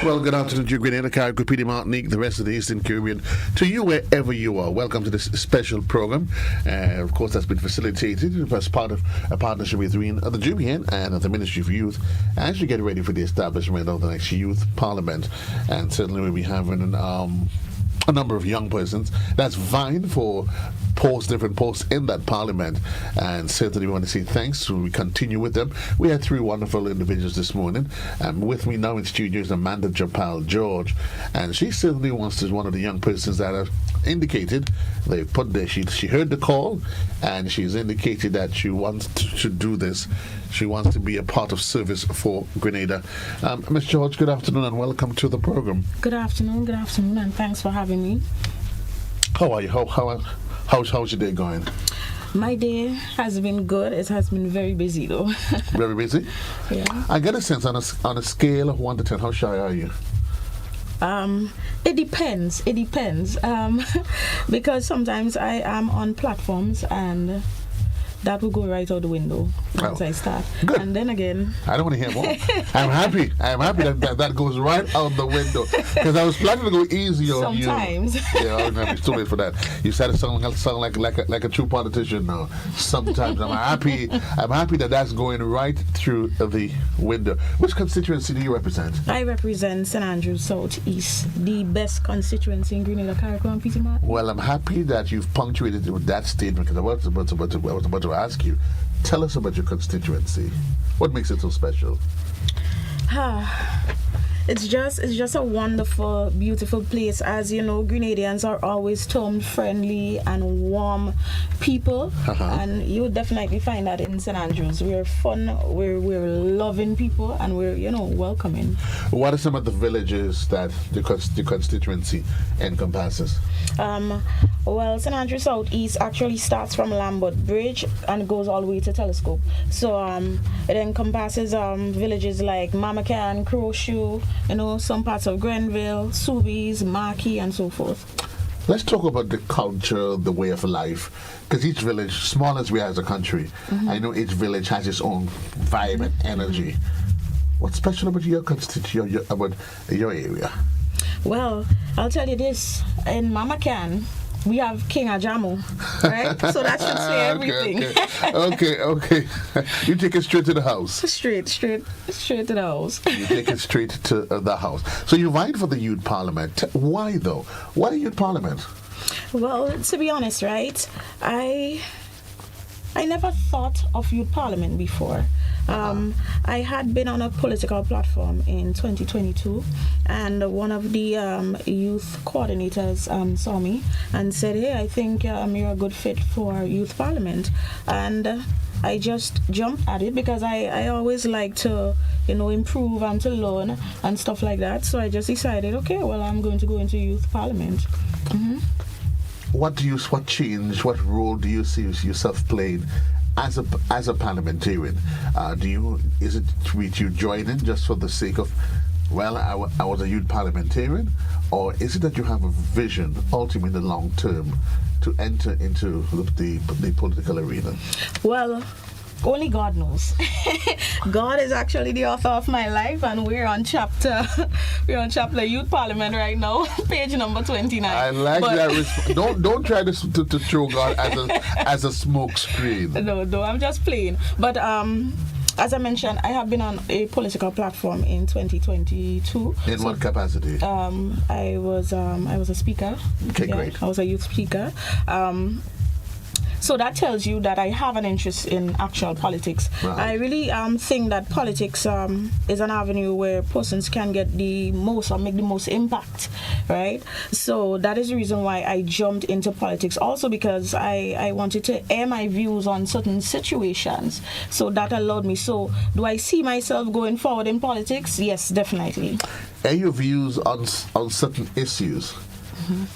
Well, good afternoon to you, Grenada, Caribbean, Martinique, the rest of the Eastern Caribbean, to you wherever you are. Welcome to this special program. Of course, that's been facilitated as part of a partnership between the Jubian and the Ministry of Youth as you get ready for the establishment of the next Youth Parliament. And certainly we'll be having a number of young persons that's vying for different posts in that parliament, and certainly we want to say thanks. So we continue with them. We had three wonderful individuals this morning. With me now in studio is Amanda Japal-George, and she certainly wants to one of the young persons that have indicated they put there. She heard the call, and she's indicated that she wants to do this. She wants to be a part of service for Grenada. Ms. George, good afternoon and welcome to the program. Good afternoon, and thanks for having me. How are you? How's your day going? My day has been good. It has been very busy though. Very busy? Yeah. I get a sense on a scale of 1 to 10, how shy are you? It depends. Because sometimes I am on platforms and that will go right out the window once I start. Good. And then again, I don't want to hear more. I'm happy that goes right out the window, because I was planning to go easy on you. Sometimes. Yeah, it's too late for that. You said it sound like a true politician now. Sometimes I'm happy that that's going right through the window. Which constituency do you represent? I represent St. Andrews South East, the best constituency in Grenada, Caribbean, Peter Martin. Well, I'm happy that you've punctuated with that statement, because I was about to ask you, tell us about your constituency. What makes it so special? It's just a wonderful, beautiful place. As you know, Grenadians are always termed friendly and warm people, and you would definitely find that in St. Andrews. We're fun, we're loving people, and we're welcoming. What are some of the villages that the constituency encompasses? Well, St. Andrews South East actually starts from Lambert Bridge and goes all the way to Telescope. So it encompasses villages like Mamacan, Crowshoe, some parts of Grenville, Subies, Marquis, and so forth. Let's talk about the culture, the way of life, because each village, small as we are as a country, I know each village has its own vibe and energy. What's special about your constituency, about your area? Well, I'll tell you this. In Mamacan, we have King Ajamu, right? So that should say everything. Okay. You take it straight to the house. Straight to the house. You take it straight to the house. So you vying for the Youth Parliament. Why though? Why Youth Parliament? Well, to be honest, right, I never thought of Youth Parliament before. I had been on a political platform in 2022, and one of the youth coordinators saw me and said, hey, I think you're a good fit for Youth Parliament. And I just jumped at it because I always like to, improve and to learn and stuff like that. So I just decided, okay, well, I'm going to go into Youth Parliament. What change, what role do you see yourself playing as a parliamentarian? Is it with you joining just for the sake of, well, I was a youth parliamentarian, or is it that you have a vision, ultimately in the long term, to enter into the political arena? Well, only God knows. God is actually the author of my life, and we're on chapter Youth Parliament right now, page number 29. I like that. Don't try to throw God as a smoke screen. No, I'm just playing. But as I mentioned, I have been on a political platform in 2022. In what capacity? I was a speaker. Okay, great. I was a youth speaker. So that tells you that I have an interest in actual politics. Right. I really think that politics is an avenue where persons can get the most or make the most impact, right? So that is the reason why I jumped into politics. Also because I wanted to air my views on certain situations. So that allowed me. So do I see myself going forward in politics? Yes, definitely. Air your views on certain issues.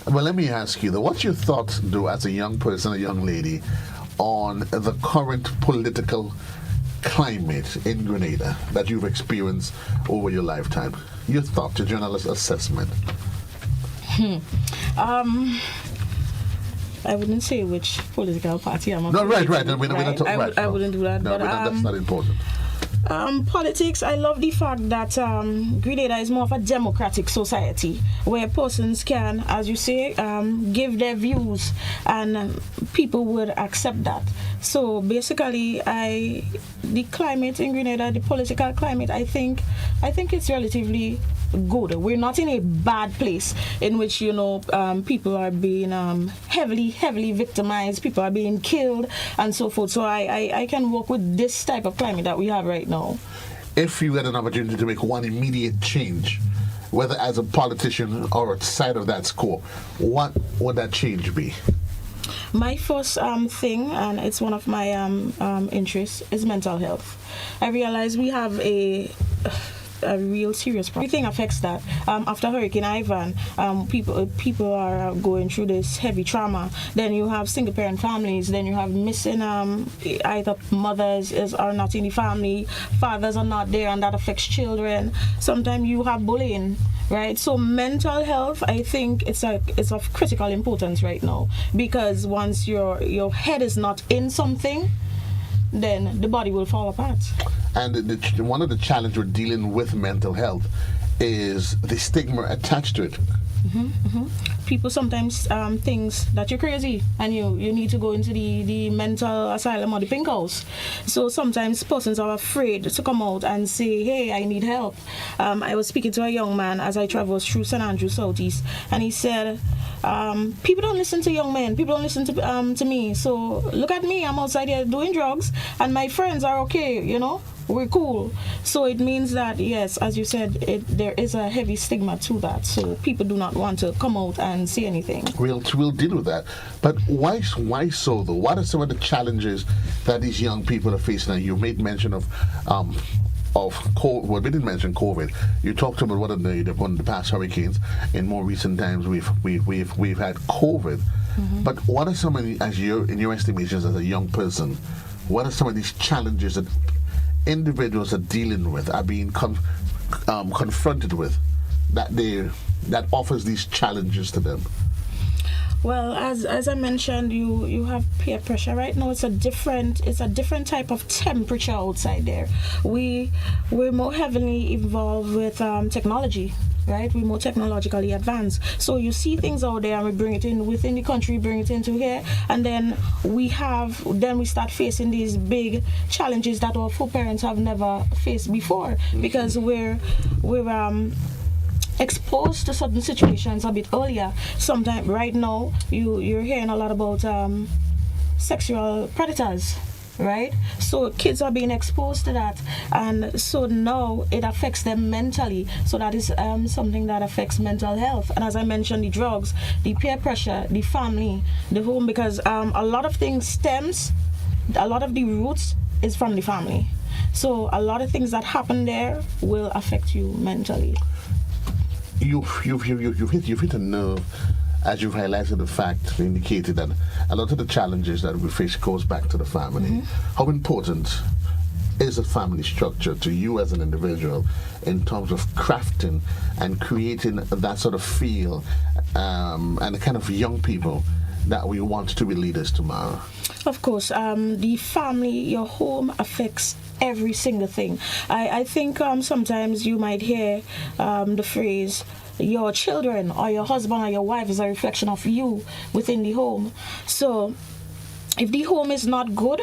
Well, let me ask you, though, what's your thoughts, though, as a young person, a young lady, on the current political climate in Grenada that you've experienced over your lifetime? Your thought, your journalist assessment. I wouldn't say which political party I'm affiliated with. No, right. I wouldn't do that. No, but that's not important. Politics, I love the fact that Grenada is more of a democratic society where persons can, as you say, give their views, and people would accept that. So basically, the climate in Grenada, the political climate, I think it's relatively good. We're not in a bad place in which people are being heavily victimized, people are being killed, and so forth. So I can work with this type of climate that we have right now. If you had an opportunity to make one immediate change, whether as a politician or outside of that score, what would that change be? My first thing, and it's one of my interests, is mental health. I realize we have a real serious problem. Everything affects that. After Hurricane Ivan, people are going through this heavy trauma. Then you have single parent families. Then you have missing either mothers are not in the family, fathers are not there, and that affects children. Sometimes you have bullying. Right, so mental health, I think it's of critical importance right now, because once your head is not in something, then the body will fall apart. And one of the challenges we're dealing with mental health is the stigma attached to it. People sometimes think that you're crazy and you need to go into the mental asylum or the pink house. So sometimes persons are afraid to come out and say, hey, I need help. I was speaking to a young man as I traveled through St. Andrew Southeast, and he said, people don't listen to young men, people don't listen to me. So look at me, I'm outside here doing drugs and my friends are okay, we're cool. So it means that, yes, as you said, there is a heavy stigma to that. So people do not want to come out and say anything. We'll deal with that. But why so, though? What are some of the challenges that these young people are facing? And you made mention of COVID. Well, we didn't mention COVID. You talked about one of the past hurricanes. In more recent times, we've had COVID. But what are some of the, in your estimations as a young person, what are some of these challenges that individuals are dealing with, are being confronted with, that offers these challenges to them? Well, as I mentioned, you have peer pressure. Right now, it's a different type of temperature outside there. We're more heavily involved with technology. Right, we're more technologically advanced. So you see things out there, and we bring it in within the country, bring it into here, and then we start facing these big challenges that our foreparents have never faced before, because we're exposed to certain situations a bit earlier. Sometimes, right now, you're hearing a lot about sexual predators. Right, so kids are being exposed to that, and so now it affects them mentally. So that is something that affects mental health. And as I mentioned, the drugs, the peer pressure, the family, the home, because a lot of things a lot of the roots is from the family. So a lot of things that happen there will affect you mentally. You've hit a nerve, as you've highlighted the fact, indicated that a lot of the challenges that we face goes back to the family. How important is a family structure to you as an individual in terms of crafting and creating that sort of feel and the kind of young people that we want to be leaders tomorrow? Of course, the family, your home affects every single thing. I think sometimes you might hear the phrase, your children or your husband or your wife is a reflection of you within the home. So if the home is not good,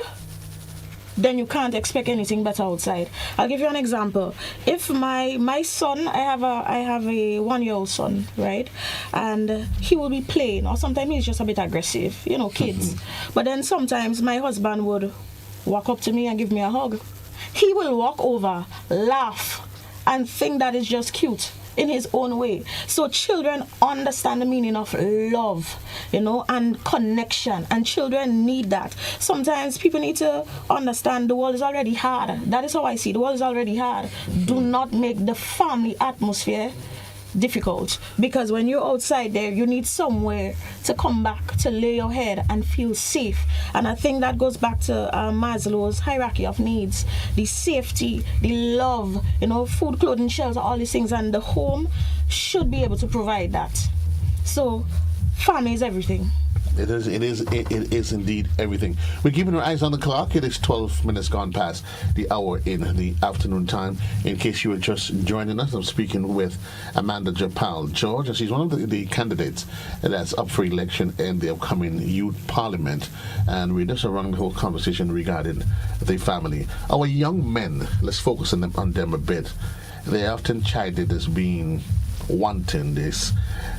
then you can't expect anything better outside. I'll give you an example. If my son, I have a 1-year-old son, right, and he will be playing, or sometimes he's just a bit aggressive, kids. But then sometimes my husband would walk up to me and give me a hug. He will walk over, laugh, and think that is just cute in his own way. So children understand the meaning of love, and connection, and children need that. Sometimes people need to understand the world is already hard. That is how I see it. The world is already hard. Do not make the family atmosphere difficult, because when you're outside there, you need somewhere to come back to lay your head and feel safe. And I think that goes back to Maslow's hierarchy of needs: the safety, the love, food, clothing, shelter, all these things, and the home should be able to provide that. So family is everything. It is indeed everything. We're keeping our eyes on the clock. It is 12 minutes gone past the hour in the afternoon time. In case you were just joining us, I'm speaking with Amanda Japal-George, and she's one of the candidates that's up for election in the upcoming Youth Parliament. And we're just running the whole conversation regarding the family. Our young men, let's focus on them a bit. They're often chided as being wanting. They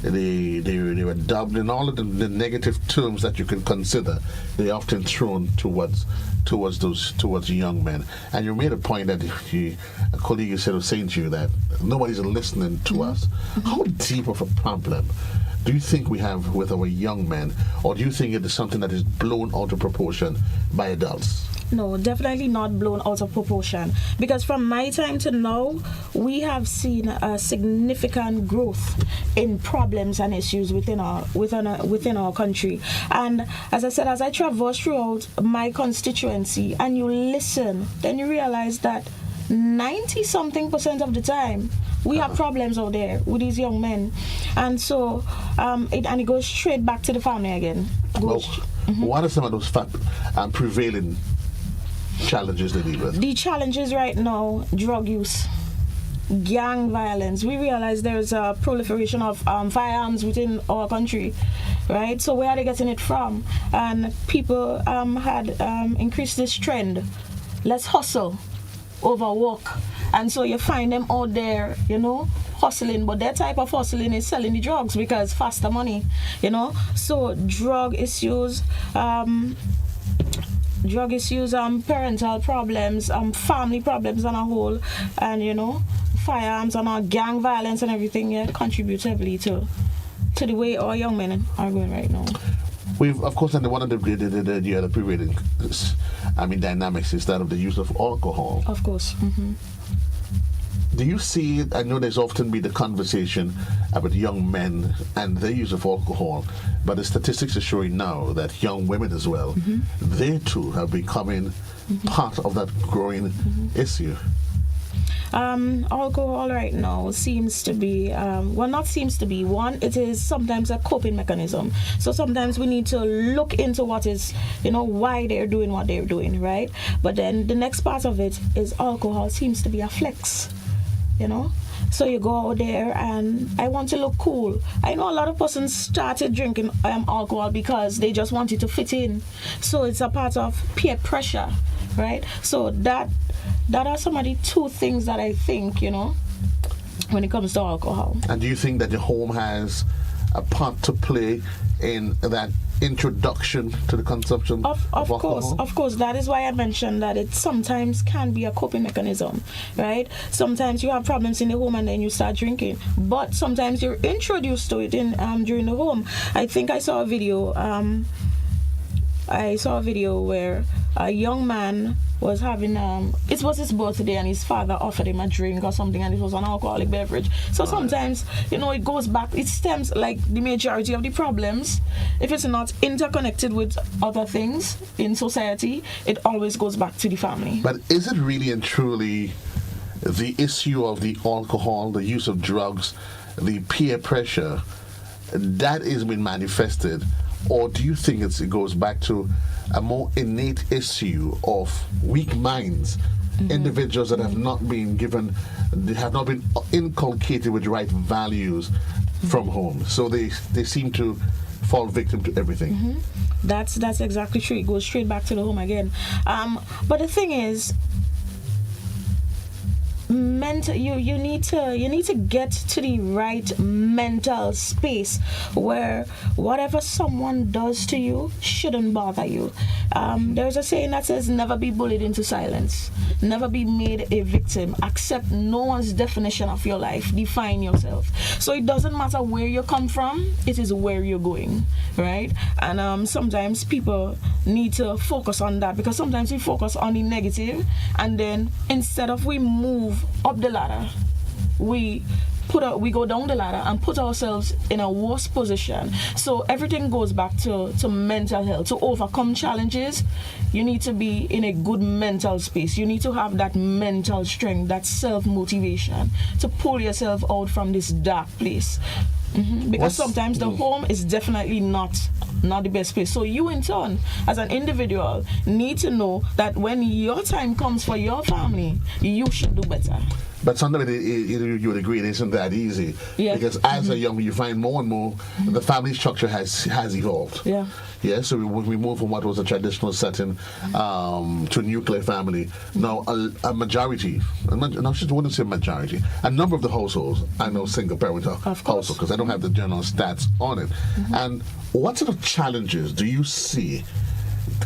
were dubbed in all of the negative terms that you can consider. They're often thrown towards young men. And you made a point that a colleague was saying to you that nobody's listening to us. How deep of a problem do you think we have with our young men, or do you think it is something that is blown out of proportion by adults? No, definitely not blown out of proportion. Because from my time to now, we have seen a significant growth in problems and issues within our country. And as I said, as I traverse throughout my constituency and you listen, then you realize that 90-something% of the time we have problems out there with these young men, and so it goes straight back to the family again. What are some of those prevailing challenges they deal with? The challenges right now: drug use, gang violence. We realize there's a proliferation of firearms within our country, right? So where are they getting it from? And people had increased this trend. Let's hustle over work. And so you find them out there, hustling, but their type of hustling is selling the drugs because faster money, So drug issues, parental problems, family problems on a whole, and firearms and gang violence and everything contributes heavily to the way our young men are going right now. We've, of course, and one of the other prevailing, dynamics is that of the use of alcohol. Of course. Mm-hmm. Do you see it? I know there's often been the conversation about young men and their use of alcohol, but the statistics are showing now that young women as well, they too have becoming part of that growing issue. Alcohol right now seems to be, one, it is sometimes a coping mechanism. So sometimes we need to look into what is, why they're doing what they're doing, right? But then the next part of it is alcohol seems to be a flex, So you go out there and I want to look cool. I know a lot of persons started drinking alcohol because they just wanted to fit in. So it's a part of peer pressure, right? So that are some of the two things that I think, when it comes to alcohol. And do you think that the home has a part to play in that introduction to the consumption of alcohol? Of course. That is why I mentioned that it sometimes can be a coping mechanism, right? Sometimes you have problems in the home and then you start drinking, but sometimes you're introduced to it during the home. I think I saw a video. Where a young man was having it was his birthday and his father offered him a drink or something, and it was an alcoholic beverage. So sometimes it goes back, it stems, like the majority of the problems, if it's not interconnected with other things in society, it always goes back to the family. But is it really and truly the issue of the alcohol, the use of drugs, the peer pressure that is being manifested? Or do you think it goes back to a more innate issue of weak minds, individuals that have not been inculcated with the right values from home? So they seem to fall victim to everything. That's exactly true. It goes straight back to the home again. But the thing is, you need to get to the right mental space where whatever someone does to you shouldn't bother you. There's a saying that says, never be bullied into silence, never be made a victim, accept no one's definition of your life, define yourself. So it doesn't matter where you come from, it is where you're going, right? And sometimes people need to focus on that, because sometimes we focus on the negative, and then instead of we move up the ladder, we go down the ladder and put ourselves in a worse position. So everything goes back to mental health. To overcome challenges, you need to be in a good mental space. You need to have that mental strength, that self-motivation to pull yourself out from this dark place. Because sometimes the home is definitely not the best place. So you in turn, as an individual, need to know that when your time comes for your family, you should do better. But sometimes you would agree it isn't that easy. Yeah. Because as a young, you find more and more the family structure has evolved. Yeah. Yeah, so we move from what was a traditional setting to a nuclear family. Now, a majority, I wouldn't say majority, a number of the households, I know single parent households, because I don't have the general stats on it. And what sort of challenges do you see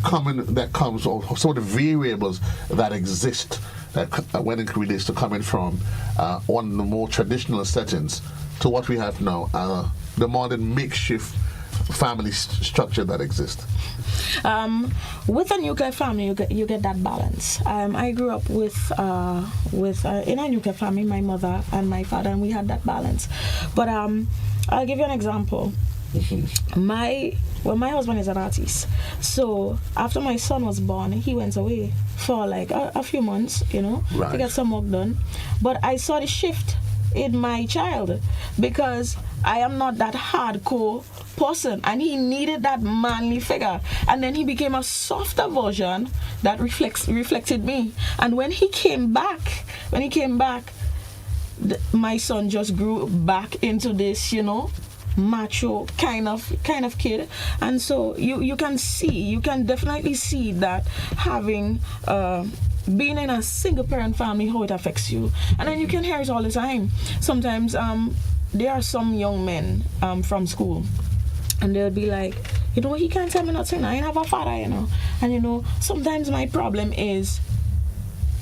that comes, or some of the variables that exist that when it relates to coming from one of the more traditional settings to what we have now, the modern makeshift family structure that exists? With a nuclear family, you get that balance. I grew up with in a nuclear family, my mother and my father, and we had that balance. But I'll give you an example. My husband is an artist, so after my son was born, he went away for like a few months, Right. to get some work done. But I saw the shift in my child because I am not that hardcore person, and he needed that manly figure, and then he became a softer version that reflected me. And when he came back, my son just grew back into this, macho kind of kid. And so you can definitely see that having being in a single parent family, how it affects you. And then you can hear it all the time. Sometimes there are some young men from school, and they'll be like, he can't tell me nothing, I ain't have a father, And sometimes my problem is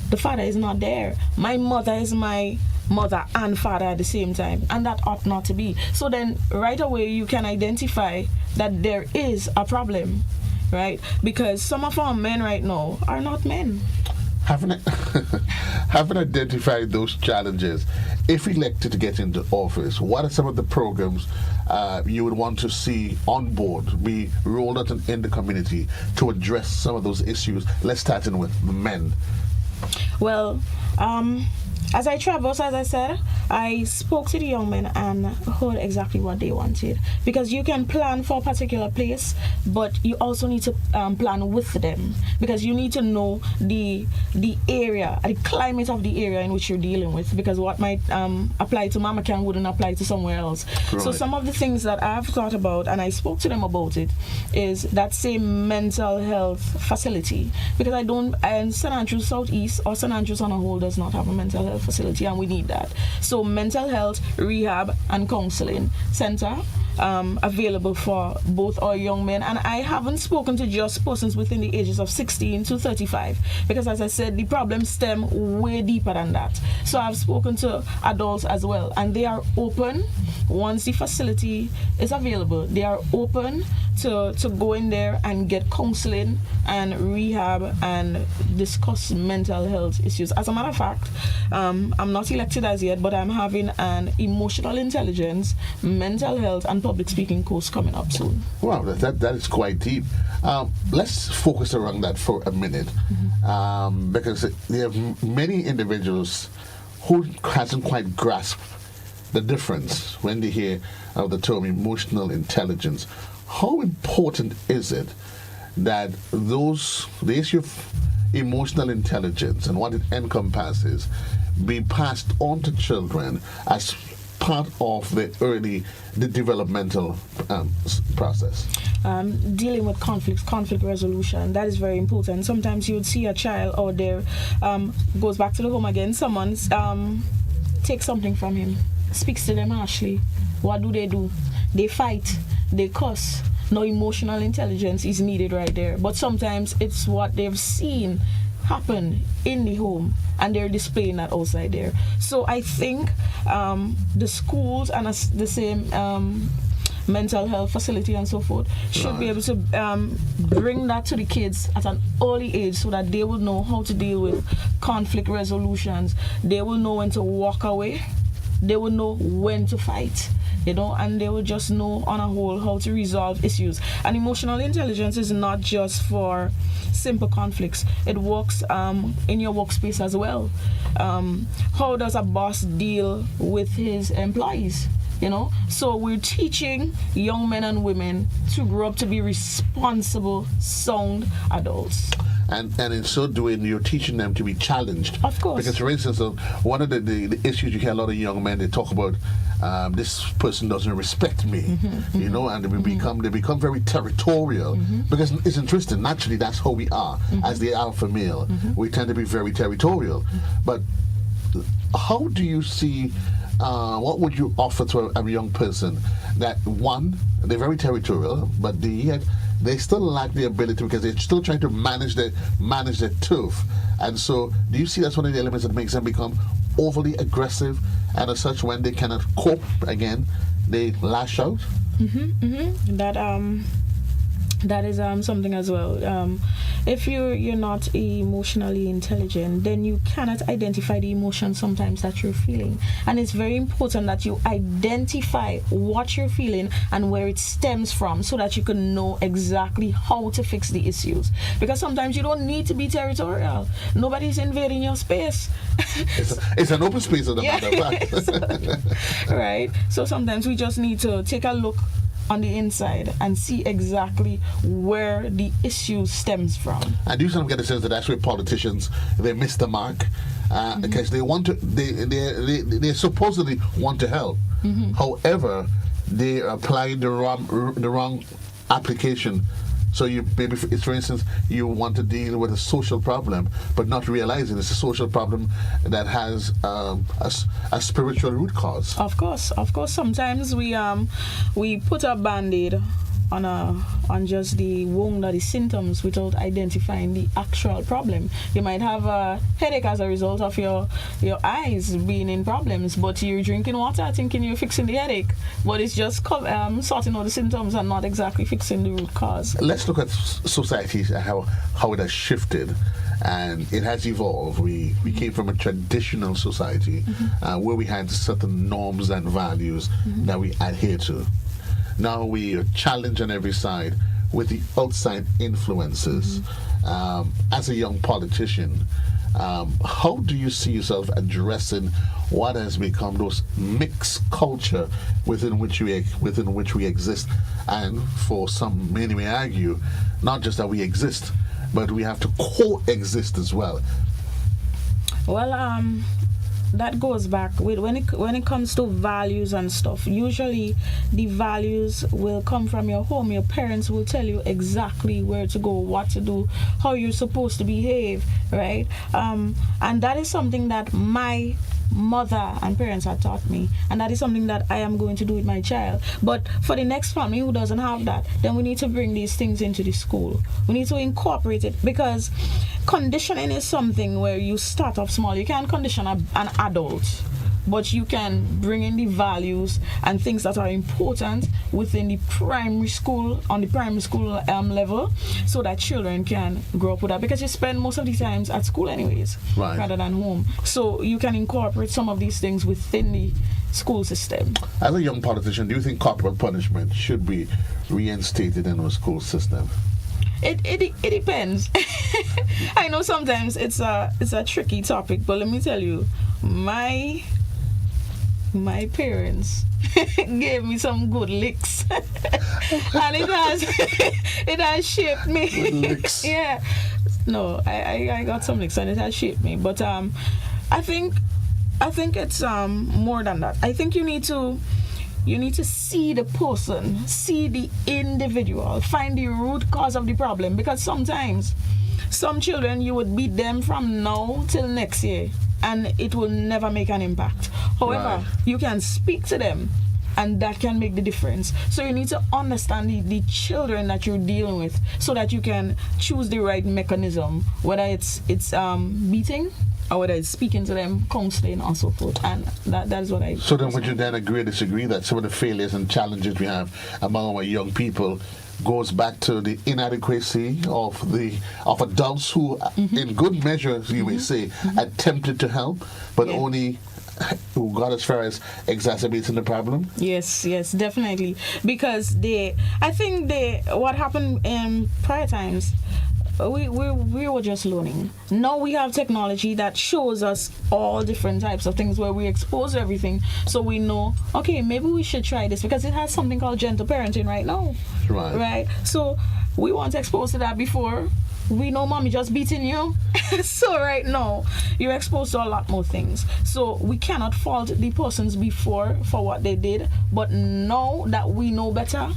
the father is not there. My mother is my mother and father at the same time, and that ought not to be. So then right away you can identify that there is a problem, right? Because some of our men right now are not men. Having identified those challenges, if elected to get into office, what are some of the programs you would want to see on board, be rolled out in the community to address some of those issues? Let's start in with men. Well, as I traveled, as I said, I spoke to the young men and heard exactly what they wanted. Because you can plan for a particular place, but you also need to plan with them. Because you need to know the area, the climate of the area in which you're dealing with. Because what might apply to Mamakan wouldn't apply to somewhere else. Right. So some of the things that I've thought about, and I spoke to them about it, is that same mental health facility. Because St. Andrews Southeast or St. Andrews on a whole does not have a mental health facility, and we need that. So mental health, rehab, and counseling center available for both our young men. And I haven't spoken to just persons within the ages of 16 to 35, because as I said, the problems stem way deeper than that. So I've spoken to adults as well, and they are open. Once the facility is available, they are open to go in there and get counseling and rehab and discuss mental health issues. As a matter of fact, I'm not elected as yet, but I'm having an emotional intelligence, mental health, and public speaking course coming up soon. Wow, that is quite deep. Let's focus around that for a minute, because there are many individuals who hasn't quite grasped the difference when they hear the term emotional intelligence. How important is it that the issue of emotional intelligence and what it encompasses be passed on to children as part of the developmental process? Dealing with conflict resolution, that is very important. Sometimes you would see a child out there, goes back to the home again, someone takes something from him, speaks to them harshly. What do? They fight, they cuss. No emotional intelligence is needed right there. But sometimes it's what they've seen happen in the home, and they're displaying that outside there. So I think the schools and the same mental health facility and so forth should be able to bring that to the kids at an early age, so that they will know how to deal with conflict resolutions. They will know when to walk away. They will know when to fight, and they will just know on a whole how to resolve issues. And emotional intelligence is not just for simple conflicts. It works in your workspace as well. How does a boss deal with his employees? So we're teaching young men and women to grow up to be responsible, sound adults. And in so doing, you're teaching them to be challenged. Of course. Because, for instance, one of the issues you hear a lot of young men, they talk about, this person doesn't respect me, and they become very territorial. Because it's interesting, naturally, that's how we are. As the alpha male, we tend to be very territorial. But how do you see, what would you offer to a young person that, one, they're very territorial, but yet they still lack the ability because they're still trying to manage their turf. And so do you see that's one of the elements that makes them become overly aggressive, and as such, when they cannot cope again, they lash out? That is something as well. If you're not emotionally intelligent, then you cannot identify the emotion sometimes that you're feeling. And it's very important that you identify what you're feeling and where it stems from, so that you can know exactly how to fix the issues. Because sometimes you don't need to be territorial. Nobody's invading your space. It's an open space of the matter of fact. Right? So sometimes we just need to take a look on the inside and see exactly where the issue stems from. And you sometimes get the sense that that's where politicians, they miss the mark, because they want to, they supposedly want to help. However, they apply the wrong application. So you maybe, for instance, you want to deal with a social problem, but not realizing it's a social problem that has a spiritual root cause. Of course. Sometimes we put a Band-Aid on just the wound or the symptoms without identifying the actual problem. You might have a headache as a result of your eyes being in problems, but you're drinking water thinking you're fixing the headache, but it's just sorting out the symptoms and not exactly fixing the root cause. Let's look at society, how it has shifted and it has evolved. We came from a traditional society where we had certain norms and values that we adhere to. Now we are challenged on every side with the outside influences. As a young politician, how do you see yourself addressing what has become those mixed culture within which we exist? And for some, many may argue, not just that we exist, but we have to coexist as well. Well, that goes back when it comes to values and stuff. Usually the values will come from your home. Your parents will tell you exactly where to go, what to do, how you're supposed to behave, right? And that is something that my mother and parents had taught me, and that is something that I am going to do with my child. But for the next family who doesn't have that, then we need to bring these things into the school. We need to incorporate it, because conditioning is something where you start off small. You can't condition an adult, but you can bring in the values and things that are important within the primary school, on the primary school level, so that children can grow up with that, because you spend most of the times at school anyways, right, rather than home. So you can incorporate some of these things within the school system. As a young politician, do you think corporal punishment should be reinstated in our school system? It depends. I know sometimes it's a tricky topic, but let me tell you, my parents gave me some good licks, and it has shaped me. Good licks. Yeah, no, I got some licks and it has shaped me. But I think it's more than that. I think you need to see the person, see the individual, find the root cause of the problem, because sometimes some children, you would beat them from now till next year and it will never make an impact. However, right, you can speak to them and that can make the difference. So you need to understand the children that you're dealing with, so that you can choose the right mechanism, whether it's beating or whether it's speaking to them, counseling, and so forth. And that is what I... So then would you then agree or disagree that some of the failures and challenges we have among our young people goes back to the inadequacy of adults who, in good measure, you may say, attempted to help, but only who got as far as exacerbating the problem? Yes, definitely. Because what happened in prior times, we were just learning. Now we have technology that shows us all different types of things where we expose everything, so we know, okay, maybe we should try this because it has something called gentle parenting right now. Right. So we weren't exposed to that before. We know mommy just beating you. So right now, you're exposed to a lot more things. So we cannot fault the persons before for what they did. But now that we know better,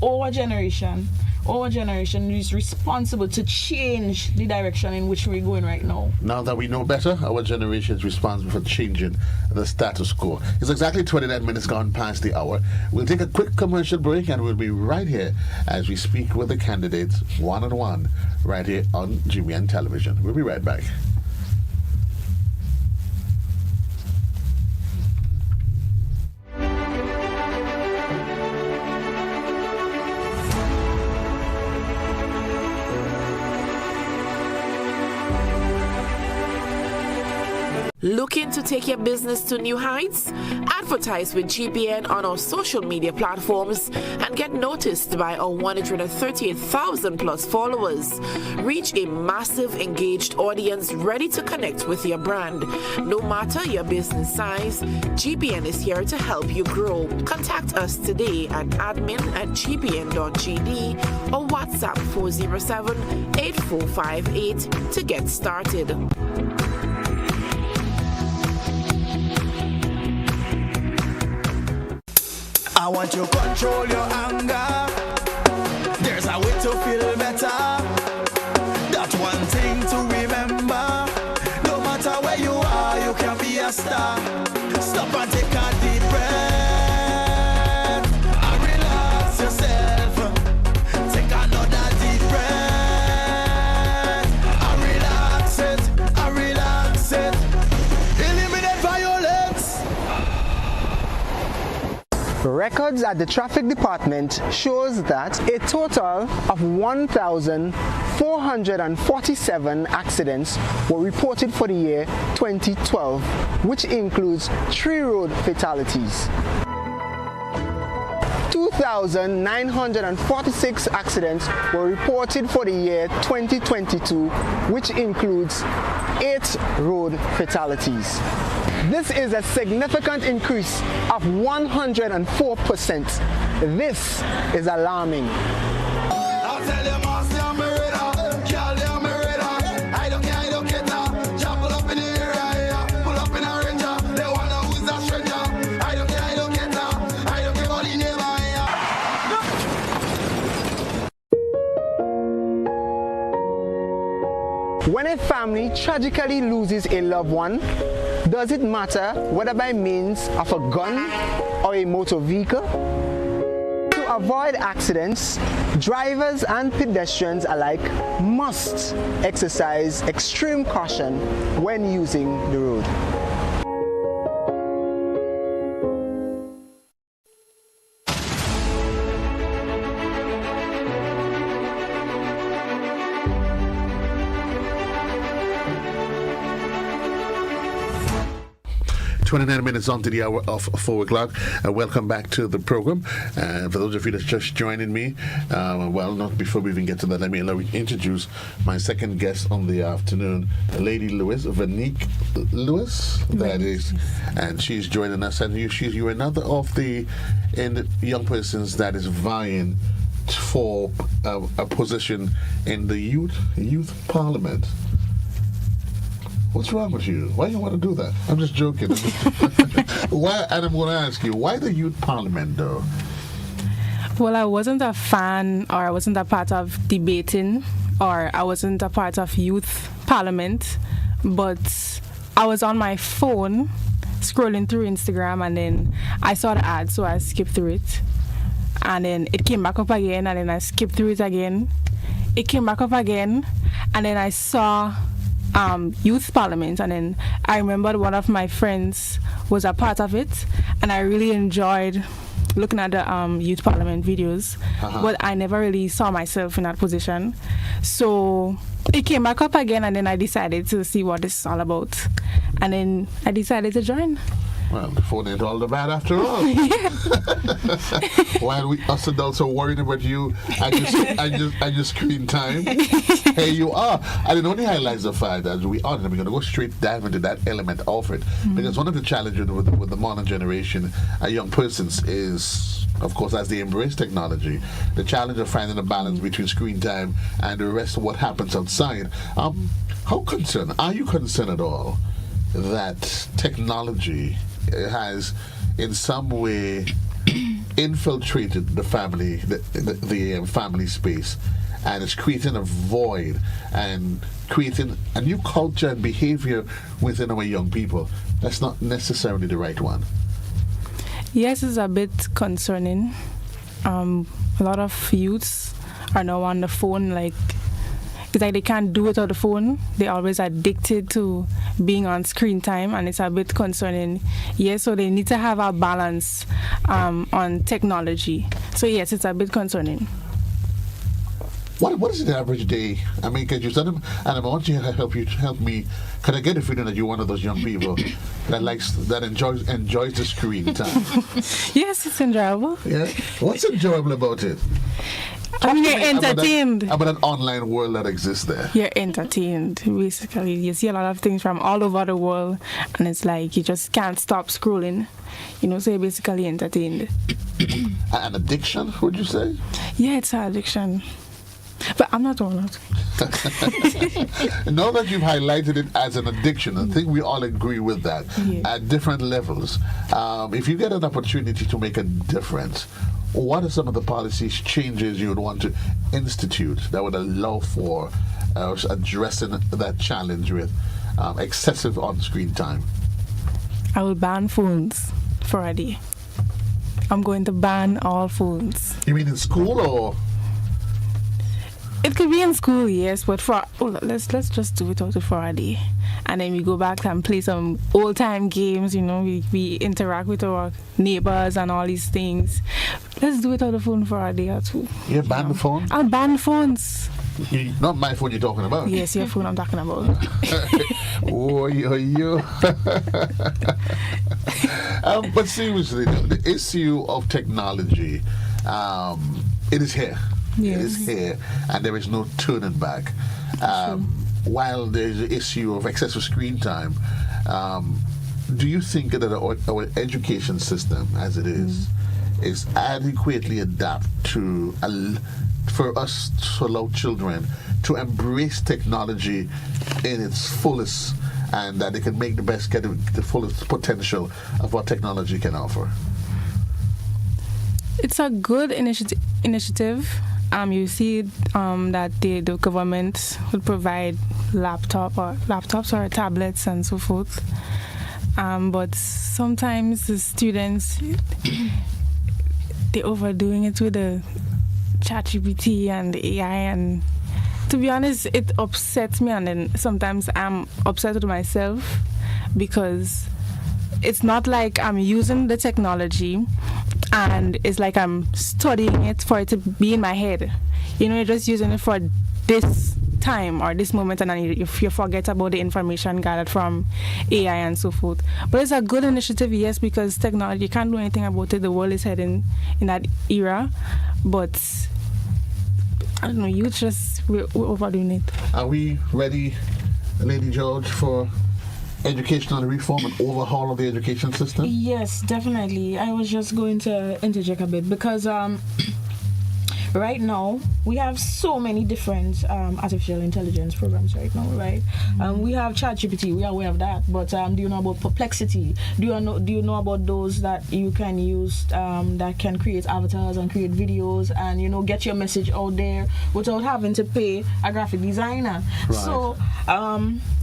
our generation is responsible to change the direction in which we're going right now. Now that we know better, our generation is responsible for changing the status quo. It's exactly 29 minutes gone past the hour. We'll take a quick commercial break and we'll be right here as we speak with the candidates one-on-one right here on GBN Television. We'll be right back. Looking to take your business to new heights? Advertise with GBN on our social media platforms and get noticed by our 138,000 plus followers. Reach a massive engaged audience ready to connect with your brand. No matter your business size, GBN is here to help you grow. Contact us today at admin@gbn.gd or WhatsApp 407-8458 to get started. I want you to control your anger. There's a way to feel better. That's one thing to remember. No matter where you are, you can be a star. Stop and take a deep breath and relax yourself. Take another deep breath and relax it, and relax it. Eliminate violence. Records at the traffic department shows that a total of 1,447 accidents were reported for the year 2012, which includes 3 road fatalities. 2,946 accidents were reported for the year 2022, which includes 8 road fatalities. This is a significant increase of 104%. This is alarming. I'll tell you, master, I'm a radar. Girl, I'm a radar. I don't care now. Jump up in the area. Pull up in a ranger. They wanna who's that stranger. I don't care now. I don't care about the neighbor. When a family tragically loses a loved one, does it matter whether by means of a gun or a motor vehicle? To avoid accidents, drivers and pedestrians alike must exercise extreme caution when using the road. 29 minutes on to the hour of 4 o'clock. Welcome back to the program. For those of you that's just joining me, well, not before we even get to that, let me introduce my second guest on the afternoon, Lady Lewis, Vernique Lewis, that is, and she's joining us. And you're another of the young persons that is vying for a position in the youth parliament. What's wrong with you? Why do you want to do that? I'm just joking. Why? And I'm going to ask you, why the youth parliament, though? Well, I wasn't a fan, or I wasn't a part of debating, or I wasn't a part of youth parliament, but I was on my phone scrolling through Instagram, and then I saw the ad, so I skipped through it. And then it came back up again, and then I skipped through it again. It came back up again, and then I saw youth parliament, and then I remembered one of my friends was a part of it, and I really enjoyed looking at the youth parliament videos, but I never really saw myself in that position. So it came back up again, and then I decided to see what this is all about, and then I decided to join. Well, the phone ain't all the bad after all. While us adults are worried about you and your screen time, here you are. And it only highlights the fact that we're going to go straight dive into that element of it. Because one of the challenges with the modern generation, young persons, is, of course, as they embrace technology, the challenge of finding a balance between screen time and the rest of what happens outside. How concerned, are you concerned at all that technology has in some way infiltrated the family, the family space, and it's creating a void and creating a new culture and behavior within our young people that's not necessarily the right one? Yes, it's a bit concerning. A lot of youths are now on the phone, it's like they can't do without the phone. They're always addicted to being on screen time, and it's a bit concerning. Yes, so they need to have a balance on technology. So yes, it's a bit concerning. What is the average day? I mean, because you said them, and I want you to help me. Can I get a feeling that you're one of those young people that enjoys the screen time? Yes, it's enjoyable. Yeah. What's enjoyable about it? I mean, you're entertained. About an online world that exists there. You're entertained, basically. You see a lot of things from all over the world, and it's like you just can't stop scrolling. So you're basically entertained. An addiction, would you say? Yeah, it's an addiction. But I'm not all out. Now that you've highlighted it as an addiction, I think we all agree with that at different levels. If you get an opportunity to make a difference, what are some of the policy changes you would want to institute that would allow for addressing that challenge with excessive on-screen time? I will ban phones for a day. I'm going to ban all phones. You mean in school or? It could be in school, yes, but let's just do it out for a day, and then we go back and play some old time games. We interact with our neighbors and all these things. Let's do it on the phone for a day or two. You ban the phone? I'll ban phones. Not my phone you're talking about. Yes, your phone I'm talking about. But seriously, the issue of technology, it is here. Yes. It is here, and there is no turning back. While there's the issue of excessive screen time, do you think that our education system, as it is adequately adapted for us to allow children to embrace technology in its fullest, and that they can make get the fullest potential of what technology can offer? It's a good initiative. You see that the government would provide laptops or tablets and so forth. But sometimes the students, they're overdoing it with the ChatGPT and the AI, and to be honest, it upsets me, and then sometimes I'm upset with myself because it's not like I'm using the technology and it's like I'm studying it for it to be in my head. You're just using it for this time or this moment, and then you forget about the information gathered from AI and so forth. But it's a good initiative, yes, because technology, you can't do anything about it. The world is heading in that era. But I don't know, we're overdoing it. Are we ready, Lady George, for educational reform and overhaul of the education system? Yes, definitely. I was just going to interject a bit because right now we have so many different artificial intelligence programs right now, right? We have ChatGPT, we are aware of that, but do you know about Perplexity? Do you know about those that you can use that can create avatars and create videos and get your message out there without having to pay a graphic designer? Right. So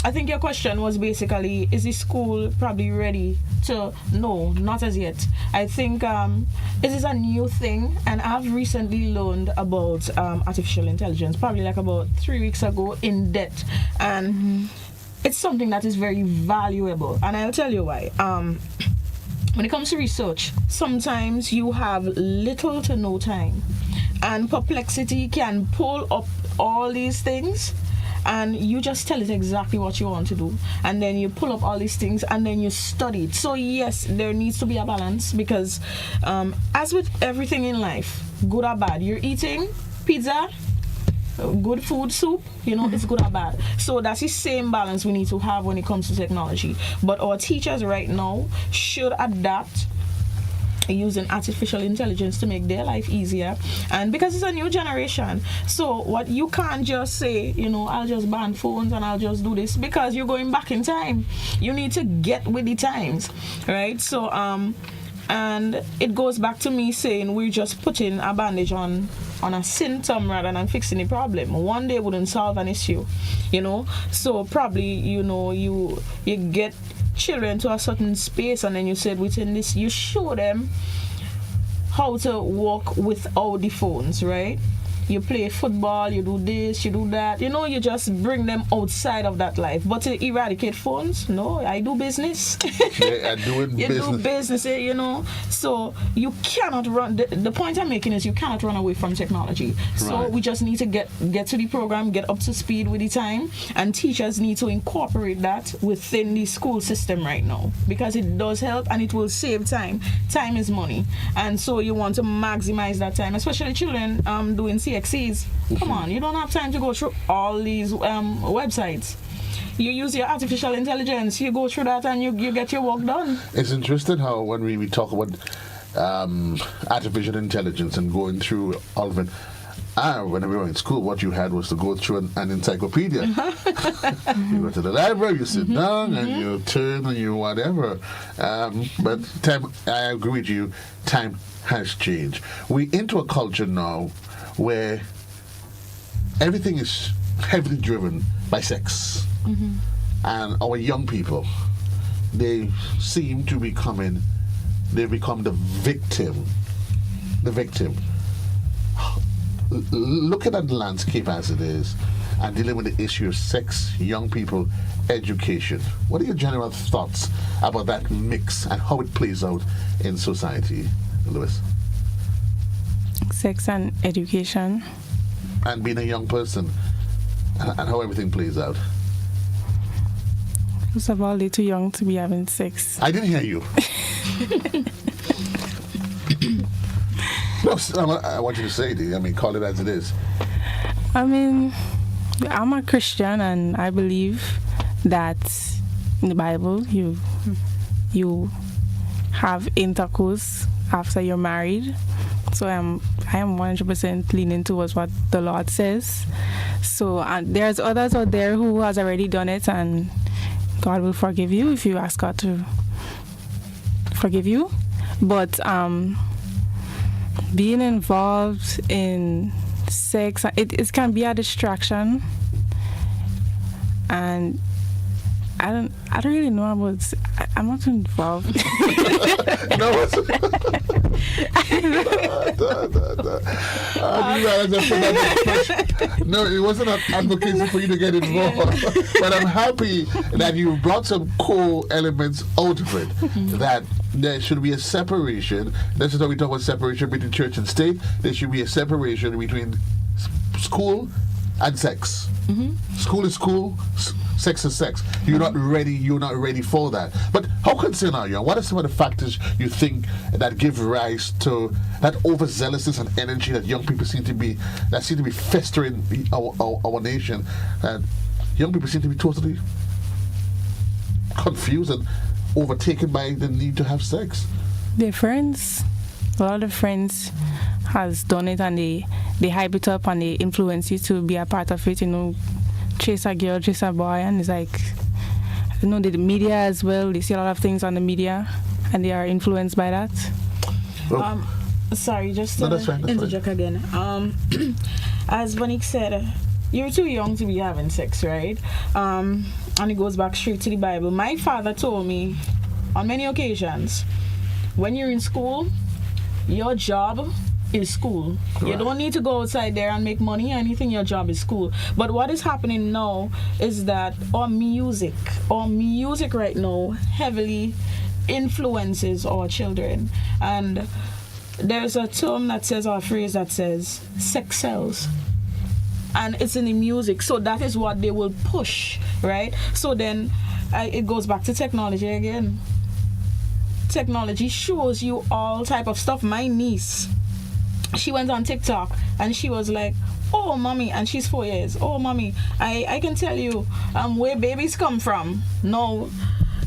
I think your question was basically, is the school probably ready to? No, not as yet. I think it is a new thing, and I've recently learned about artificial intelligence, probably like about 3 weeks ago, in depth, and it's something that is very valuable, and I'll tell you why. When it comes to research, sometimes you have little to no time, and Perplexity can pull up all these things and you just tell it exactly what you want to do, and then you pull up all these things and then you study it. So yes, there needs to be a balance, because as with everything in life, good or bad, you're eating pizza, good food, soup, it's good or bad. So that's the same balance we need to have when it comes to technology. But our teachers right now should adapt using artificial intelligence to make their life easier, and because it's a new generation, so what you can't just say, I'll just ban phones and I'll just do this, because you're going back in time. You need to get with the times, right? So and it goes back to me saying we're just putting a bandage on a symptom rather than fixing the problem. One day wouldn't solve an issue, so probably you get children to a certain space, and then you said within this you show them how to walk without the phones, right? You play football, you do this, you do that, you just bring them outside of that life. But to eradicate phones, no, I do business. Yeah, I do it. You do business, so you cannot run. The point I'm making is you cannot run away from technology. So Right. we just need to get to the program, get up to speed with the time, and teachers need to incorporate that within the school system right now, because it does help and it will save time. Time is money, and so you want to maximize that time, especially children doing CXCs. Come on, you don't have time to go through all these websites. You use your artificial intelligence, you go through that, and you get your work done. It's interesting how when we talk about artificial intelligence and going through all of it, when we were in school, what you had was to go through an encyclopedia. You go to the library, you sit down, and you turn and you whatever. But time, I agree with you, time has changed. We're into a culture now where everything is heavily driven by sex. And our young people, they seem to become the victim. Look at that landscape as it is, and dealing with the issue of sex, young people, education. What are your general thoughts about that mix and how it plays out in society, Lewis? Sex and education. And being a young person, and how everything plays out. First of all, they're too young to be having sex. I didn't hear you. No, I want you to say it. Call it as it is. I'm a Christian, and I believe that in the Bible you have intercourse after you're married. So I am 100% leaning towards what the Lord says. So and there's others out there who has already done it, and God will forgive you if you ask God to forgive you. But being involved in sex, it can be a distraction, and I don't really know about. I'm not involved. No, no, it wasn't an advocacy for you to get involved. But I'm happy that you brought some core elements out of it. That there should be a separation. This is how we talk about separation between church and state. There should be a separation between school and sex. School is school, sex is sex. You're not ready for that. But how concerned are you? What are some of the factors you think that give rise to that overzealousness and energy that young people seem to be festering our nation? And young people seem to be totally confused and overtaken by the need to have sex. Their friends, a lot of friends has done it, and they hype it up and they influence you to be a part of it, chase a girl, chase a boy, and it's like, the media as well, they see a lot of things on the media and they are influenced by that. Sorry, just to interject again. As Vernique said, you're too young to be having sex, right? And it goes back straight to the Bible. My father told me on many occasions, when you're in school, your job is school. Right. You don't need to go outside there and make money or anything. Your job is school. But what is happening now is that our music right now heavily influences our children. And there's a term that says, or a phrase that says, sex sells. and it's in the music, so that is what they will push, right? So then it goes back to technology again. Technology shows you all type of stuff. My niece, she went on TikTok and she was like, oh mommy, and she's 4 years, oh mommy, I can tell you where babies come from. No,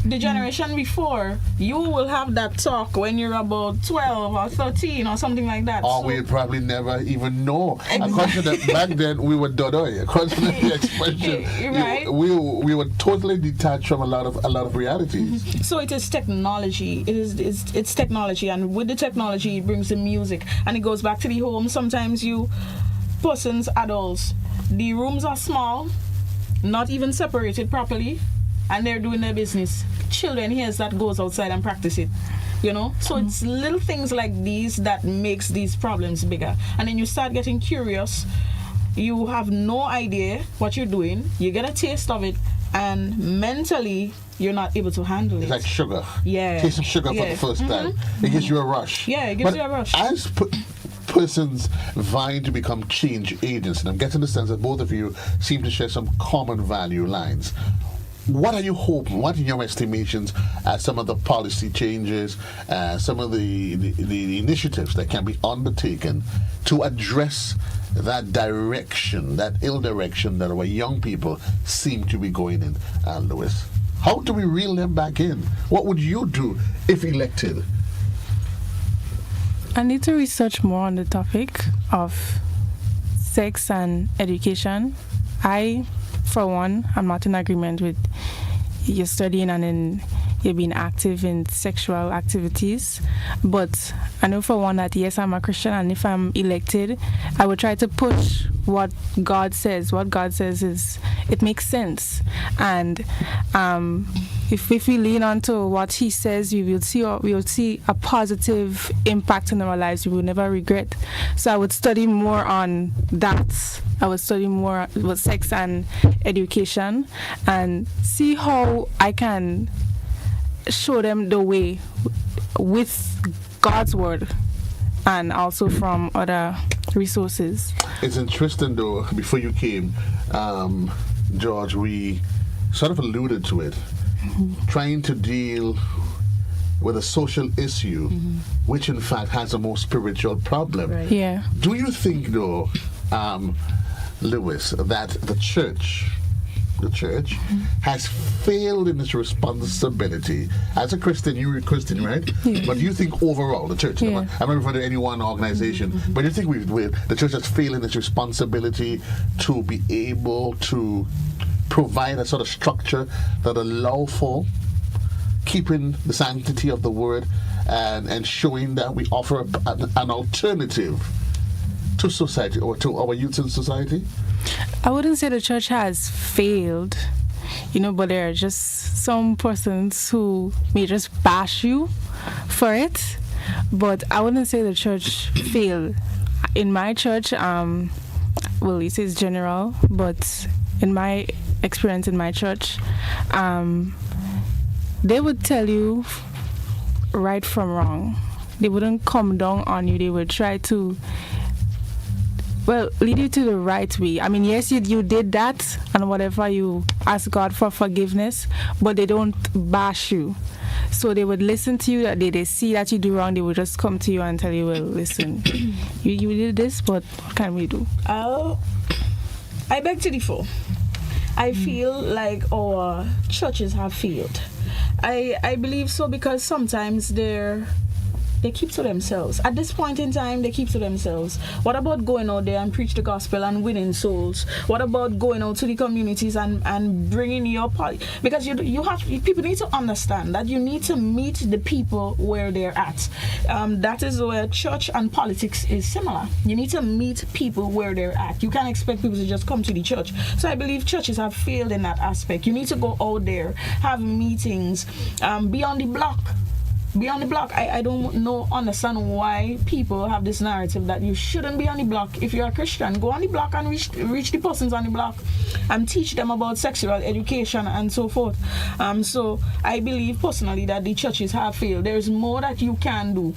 the generation before, you will have that talk when you're about 12 or 13 or something like that. Or we'll probably never even know. According to that, back then we were dodoi. According to the expression, right? we were totally detached from a lot of realities. So it is technology. It's technology, and with the technology, it brings the music, and it goes back to the home. Sometimes adults, the rooms are small, not even separated properly, and they're doing their business. Children hears that, goes outside and practice it, so it's little things like these that makes these problems bigger. And then you start getting curious, you have no idea what you're doing, you get a taste of it, and mentally you're not able to handle it. It's like sugar. Yeah. Taste of sugar for the first time. It gives you a rush. Yeah, it gives you a rush. As persons vying to become change agents, and I'm getting the sense that both of you seem to share some common value lines. What are you hoping? What, in your estimations, are some of the policy changes, some of the initiatives that can be undertaken to address that direction, that ill direction that our young people seem to be going in, Lewis? How do we reel them back in? What would you do if elected? I need to research more on the topic of sex and education. For one, I'm not in agreement with you studying and then you're being active in sexual activities. But I know for one that, yes, I'm a Christian, and if I'm elected, I would try to push what God says. What God says it makes sense. And if we lean onto what He says, we will see a positive impact in our lives. We will never regret. So I would study more on that. I would study more with sex and education and see how I can show them the way with God's word and also from other resources. It's interesting though, before you came, George, we sort of alluded to it, trying to deal with a social issue, which in fact has a more spiritual problem. Right. Yeah. Do you think though, Lewis, that the church has failed in its responsibility? As a Christian, you're a Christian, right? Yeah. But do you think overall the church, I'm not referring to any one organization, but do you think the church has failed in its responsibility to be able to provide a sort of structure that allow for keeping the sanctity of the word and showing that we offer an alternative to society or to our youth in society? I wouldn't say the church has failed, but there are just some persons who may just bash you for it. But I wouldn't say the church failed. In my church, well, it is general, but in my experience in my church, they would tell you right from wrong. They wouldn't come down on you. They would try to lead you to the right way. I mean, yes, you did that, and whatever, you ask God for forgiveness, but they don't bash you. So they would listen to you, that they see that you do wrong, they would just come to you and tell you, well, listen, you did this, but what can we do? I beg to differ. I feel like our churches have failed. I believe so because sometimes they keep to themselves. At this point in time, they keep to themselves. What about going out there and preach the gospel and winning souls? What about going out to the communities and bringing your part? Because people need to understand that you need to meet the people where they're at. That is where church and politics is similar. You need to meet people where they're at. You can't expect people to just come to the church. So I believe churches have failed in that aspect. You need to go out there, have meetings, be on the block. be on the block. I don't understand why people have this narrative that you shouldn't be on the block. If you're a Christian, go on the block and reach the persons on the block and teach them about sexual education and so forth. So I believe personally that the churches have failed. There's more that you can do.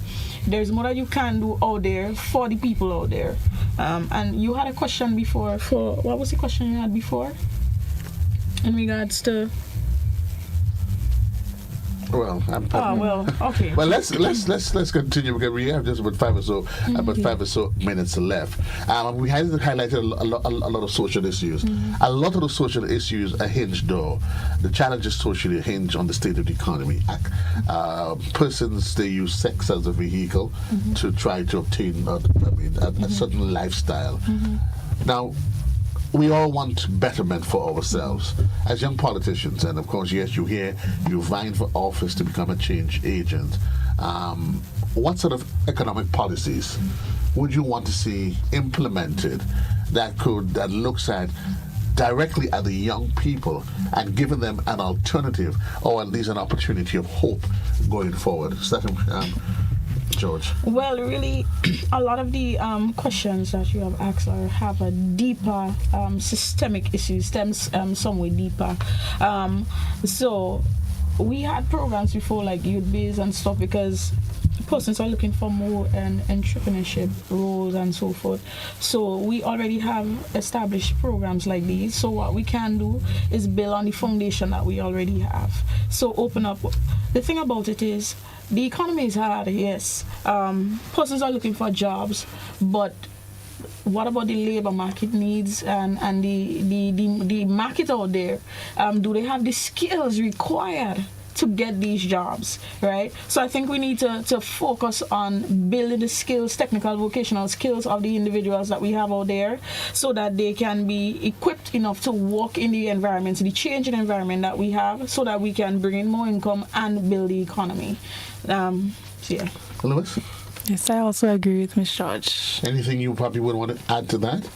There's more that you can do out there for the people out there. And you had a question before. What was the question you had before? In regards to. Well, okay. Well, let's continue because we have just about five or so minutes left. We highlighted a lot of social issues. A lot of the social issues are hinged, though. The challenges socially hinge on the state of the economy. Persons, they use sex as a vehicle to try to obtain a certain lifestyle. Now, we all want betterment for ourselves as young politicians, and of course, yes, you're vying for office to become a change agent. What sort of economic policies would you want to see implemented that looks at directly at the young people and giving them an alternative or at least an opportunity of hope going forward? George. Well, really, a lot of the questions that you have asked have a deeper systemic issue, stems somewhere deeper. So we had programs before like youth base and stuff because persons are looking for more entrepreneurship roles and so forth. So we already have established programs like these. So what we can do is build on the foundation that we already have. So open up. The thing about it is the economy is hard, yes. Persons are looking for jobs, but what about the labor market needs and the market out there? Do they have the skills required to get these jobs, right? So I think we need to focus on building the skills, technical, vocational skills of the individuals that we have out there so that they can be equipped enough to work in the environment, the changing environment that we have so that we can bring in more income and build the economy. Yeah. Lewis? Yes, I also agree with Ms. George. Anything you probably would want to add to that?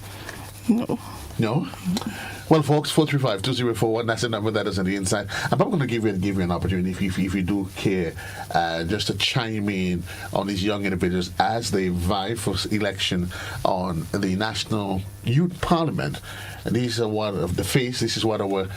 No. No? Well, folks, 435-2041, that's the number that is on the inside. I'm probably going to give you an opportunity, if you do care, just to chime in on these young individuals as they vie for election on the National Youth Parliament. And these are what of the face, this is what our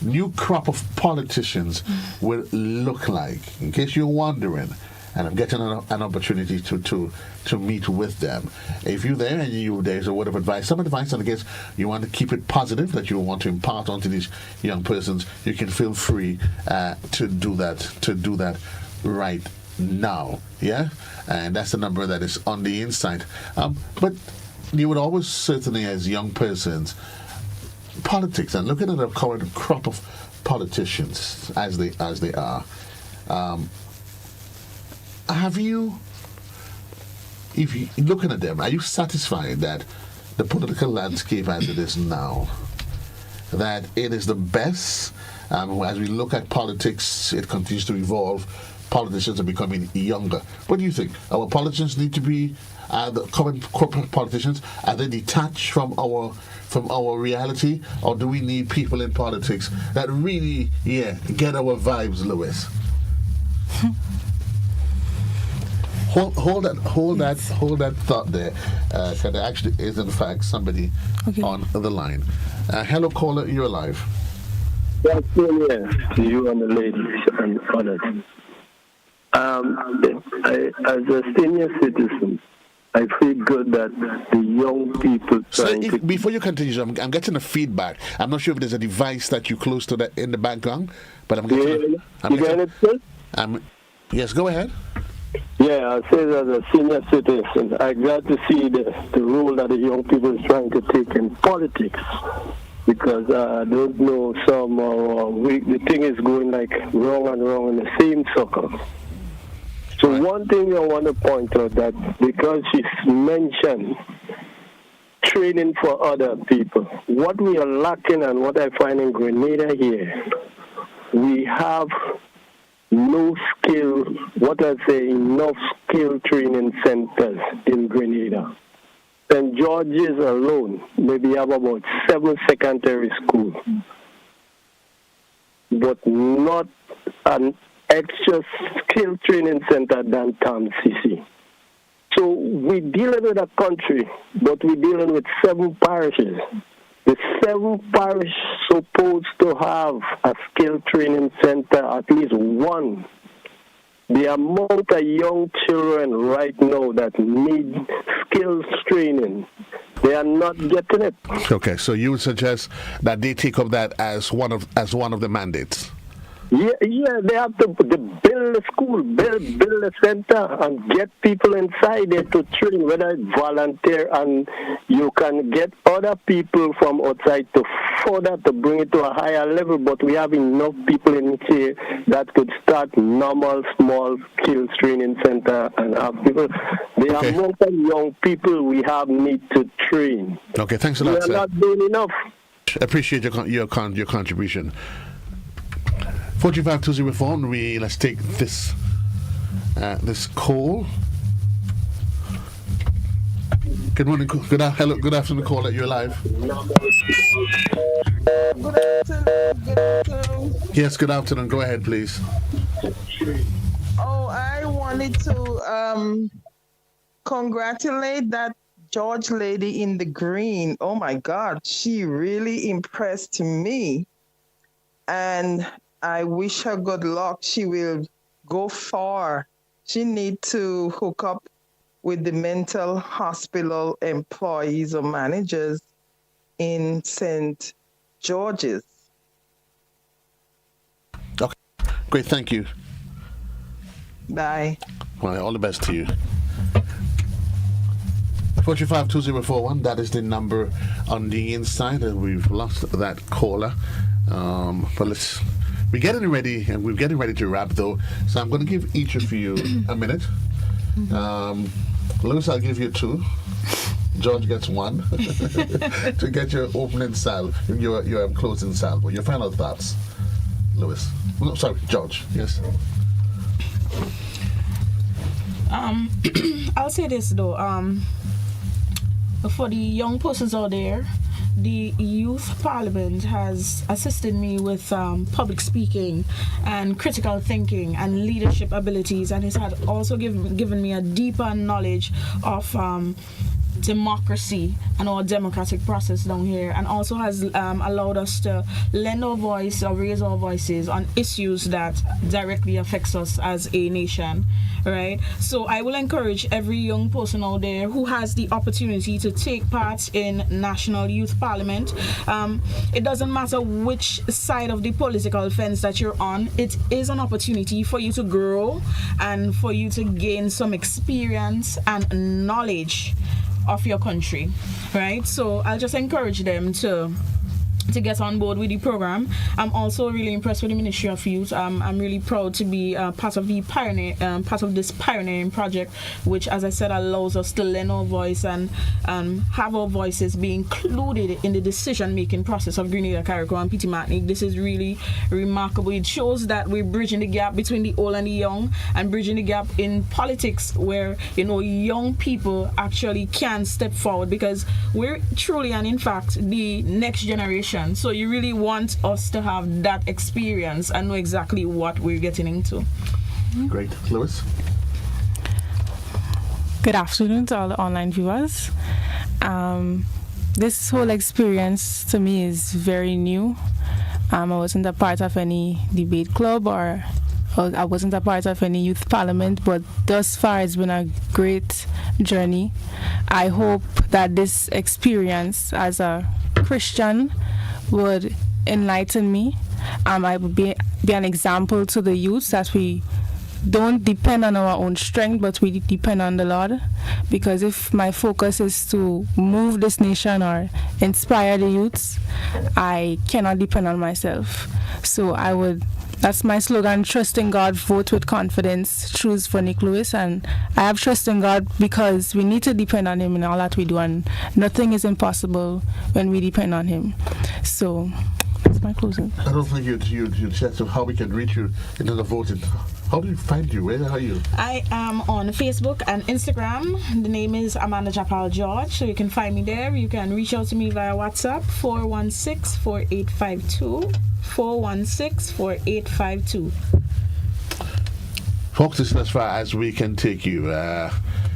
new crop of politicians will look like. In case you're wondering, and I'm getting an opportunity to meet with them. If you're there and there's a word of advice, some advice, and I guess you want to keep it positive, that you want to impart onto these young persons, you can feel free to do that right now. Yeah? And that's the number that is on the inside. But you would always certainly, as young persons, politics, and looking at the current crop of politicians as they are, have you, if you looking at them, are you satisfied that the political landscape as it is now, that it is the best? As we look at politics, it continues to evolve. Politicians are becoming younger. What do you think? Our politicians need to be, the current corporate politicians, are they detached from our reality, or do we need people in politics that really, get our vibes, Lewis? Hold that thought there, because there actually is in fact somebody on the line. Hello, caller, you're live. Yes, to you and the ladies and others. As a senior citizen, I feel good that the young people. Before you continue, I'm getting a feedback. I'm not sure if there's a device that you close to that in the background, but I'm getting. Yes, go ahead. Yeah, I say that as a senior citizen, I'm glad to see the role that the young people is trying to take in politics, because I don't know the thing is going like wrong and wrong in the same circle. So one thing I want to point out that because she's mentioned training for other people, what we are lacking and what I find in Grenada here, we have enough skill training centers in Grenada. St. George's alone maybe have about 7 secondary schools, but not extra skill training center than Tom CC. So we're dealing with a country, but we're dealing with 7 parishes. The 7 parishes supposed to have a skill training center, at least one. The amount of young children right now that need skills training, they are not getting it. Okay, so you would suggest that they take up that as one of the mandates. Yeah, they have to build a school, build a center, and get people inside there to train, whether it's volunteer, and you can get other people from outside to further to bring it to a higher level. But we have enough people in here that could start normal, small skills training center and have people. The amount of young people we have need to train. Okay, thanks a lot, sir. We are not doing enough. Appreciate your contribution. 425-204. Let's take this call. Good morning. Good afternoon, caller. You're live. Good afternoon. Yes, good afternoon. Go ahead, please. Oh, I wanted to congratulate that George lady in the green. Oh my God, she really impressed me. And I wish her good luck. She will go far. She needs to hook up with the mental hospital employees or managers in St. George's. Okay, great. Thank you. Bye. Well, all the best to you. 425-2041. That is the number on the inside. We've lost that caller. But we're getting ready, and we're getting ready to wrap, though. So I'm going to give each of you a minute. Lewis, I'll give you 2. George gets 1 to get your opening salve, your closing salve. Your final thoughts, Lewis. No, sorry, George. Yes. I'll say this though. For the young persons out there, the Youth Parliament has assisted me with public speaking and critical thinking and leadership abilities, and it's had also given me a deeper knowledge of democracy and our democratic process down here, and also has allowed us to lend our voice or raise our voices on issues that directly affects us as a nation, right? So I will encourage every young person out there who has the opportunity to take part in National Youth Parliament. It doesn't matter which side of the political fence that you're on, it is an opportunity for you to grow and for you to gain some experience and knowledge of your country, right? So I'll just encourage them to get on board with the program. I'm also really impressed with the Ministry of Youth. I'm really proud to be part of this pioneering project, which, as I said, allows us to lend our voice and have our voices be included in the decision-making process of Grenada, Carriacou, and PT Martinique. This is really remarkable. It shows that we're bridging the gap between the old and the young, and bridging the gap in politics, where young people actually can step forward, because we're truly and in fact the next generation. So you really want us to have that experience and know exactly what we're getting into. Great. Lewis? Good afternoon to all the online viewers. This whole experience to me is very new. I wasn't a part of any debate club, or I wasn't a part of any youth parliament, but thus far it's been a great journey. I hope that this experience as a Christian would enlighten me. I would be an example to the youth that we don't depend on our own strength, but we depend on the Lord. Because if my focus is to move this nation or inspire the youths, I cannot depend on myself. So that's my slogan: trust in God, vote with confidence, choose Vernique Lewis. And I have trust in God because we need to depend on Him in all that we do, and nothing is impossible when we depend on Him. So that's my closing. I don't think you said how we can reach you in the voting. How do you find you? Where are you? I am on Facebook and Instagram. The name is Amanda Japal-George, so you can find me there. You can reach out to me via WhatsApp, 416-4852. 416-4852. Folks, this is as far as we can take you.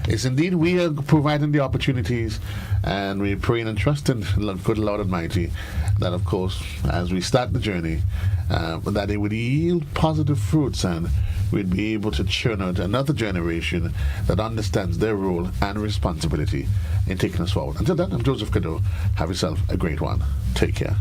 It's indeed we are providing the opportunities, and we're praying and trusting good Lord Almighty that, of course, as we start the journey, that it would yield positive fruits, and we'd be able to churn out another generation that understands their role and responsibility in taking us forward. Until then, I'm Joseph Cadeau. Have yourself a great one. Take care.